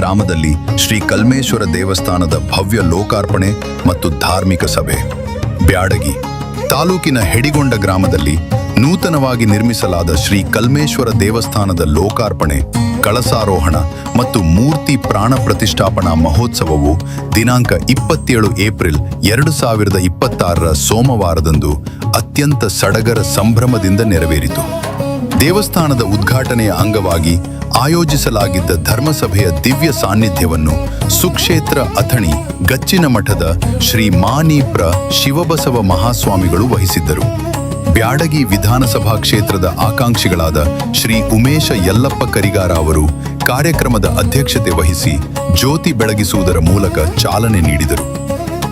ಗ್ರಾಮದಲ್ಲಿ ಶ್ರೀ ಕಲ್ಮೇಶ್ವರ ದೇವಸ್ಥಾನದ ಭವ್ಯ ಲೋಕಾರ್ಪಣೆ ಮತ್ತು ಧಾರ್ಮಿಕ ಸಭೆ. ಬ್ಯಾಡಗಿ ತಾಲೂಕಿನ ಹೆಡಿಗೊಂಡ ಗ್ರಾಮದಲ್ಲಿ ನೂತನವಾಗಿ ನಿರ್ಮಿಸಲಾದ ಶ್ರೀ ಕಲ್ಮೇಶ್ವರ ದೇವಸ್ಥಾನದ ಲೋಕಾರ್ಪಣೆ, ಕಳಸಾರೋಹಣ ಮತ್ತು ಮೂರ್ತಿ ಪ್ರಾಣ ಪ್ರತಿಷ್ಠಾಪನಾ ಮಹೋತ್ಸವವು ದಿನಾಂಕ 27 ಏಪ್ರಿಲ್ 2026 ಸೋಮವಾರದಂದು ಅತ್ಯಂತ ಸಡಗರ ಸಂಭ್ರಮದಿಂದ ನೆರವೇರಿತು. ದೇವಸ್ಥಾನದ ಉದ್ಘಾಟನೆಯ ಅಂಗವಾಗಿ ಆಯೋಜಿಸಲಾಗಿದ್ದ ಧರ್ಮಸಭೆಯ ದಿವ್ಯ ಸಾನ್ನಿಧ್ಯವನ್ನು ಸುಕ್ಷೇತ್ರ ಅಥಣಿ ಗಚ್ಚಿನ ಮಠದ ಶ್ರೀ ಮಾನೀಪ್ರ ಶಿವಬಸವ ಮಹಾಸ್ವಾಮಿಗಳು ವಹಿಸಿದ್ದರು. ಬ್ಯಾಡಗಿ ವಿಧಾನಸಭಾ ಕ್ಷೇತ್ರದ ಆಕಾಂಕ್ಷಿಗಳಾದ ಶ್ರೀ ಉಮೇಶ ಯಲ್ಲಪ್ಪ ಕರಿಗಾರ ಅವರು ಕಾರ್ಯಕ್ರಮದ ಅಧ್ಯಕ್ಷತೆ ವಹಿಸಿ ಜ್ಯೋತಿ ಬೆಳಗಿಸುವುದರ ಮೂಲಕ ಚಾಲನೆ ನೀಡಿದರು.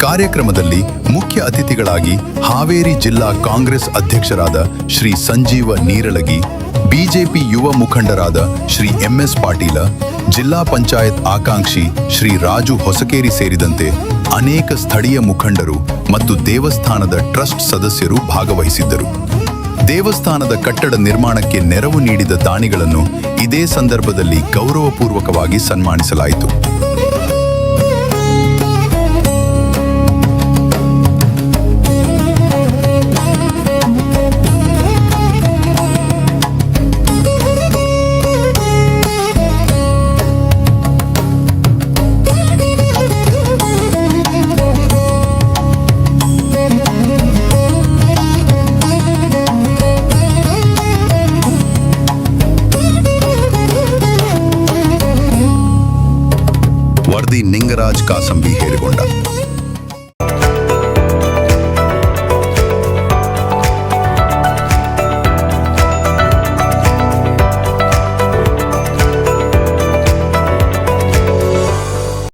ಕಾರ್ಯಕ್ರಮದಲ್ಲಿ ಮುಖ್ಯ ಅತಿಥಿಗಳಾಗಿ ಹಾವೇರಿ ಜಿಲ್ಲಾ ಕಾಂಗ್ರೆಸ್ ಅಧ್ಯಕ್ಷರಾದ ಶ್ರೀ ಸಂಜೀವ ನೀರಳಗಿ, ಬಿಜೆಪಿ ಯುವ ಮುಖಂಡರಾದ ಶ್ರೀ ಎಂಎಸ್ ಪಾಟೀಲ, ಜಿಲ್ಲಾ ಪಂಚಾಯತ್ ಆಕಾಂಕ್ಷಿ ಶ್ರೀ ರಾಜು ಹೊಸಕೇರಿ ಸೇರಿದಂತೆ ಅನೇಕ ಸ್ಥಳೀಯ ಮುಖಂಡರು ಮತ್ತು ದೇವಸ್ಥಾನದ ಟ್ರಸ್ಟ್ ಸದಸ್ಯರು ಭಾಗವಹಿಸಿದ್ದರು. ದೇವಸ್ಥಾನದ ಕಟ್ಟಡ ನಿರ್ಮಾಣಕ್ಕೆ ನೆರವು ನೀಡಿದ ದಾನಿಗಳನ್ನು ಇದೇ ಸಂದರ್ಭದಲ್ಲಿ ಗೌರವಪೂರ್ವಕವಾಗಿ ಸನ್ಮಾನಿಸಲಾಯಿತು. ವರದಿ ನಿಂಗರಾಜ್ ಕಾಸಂಬಿ ಹೇರಿಕೊಂಡ.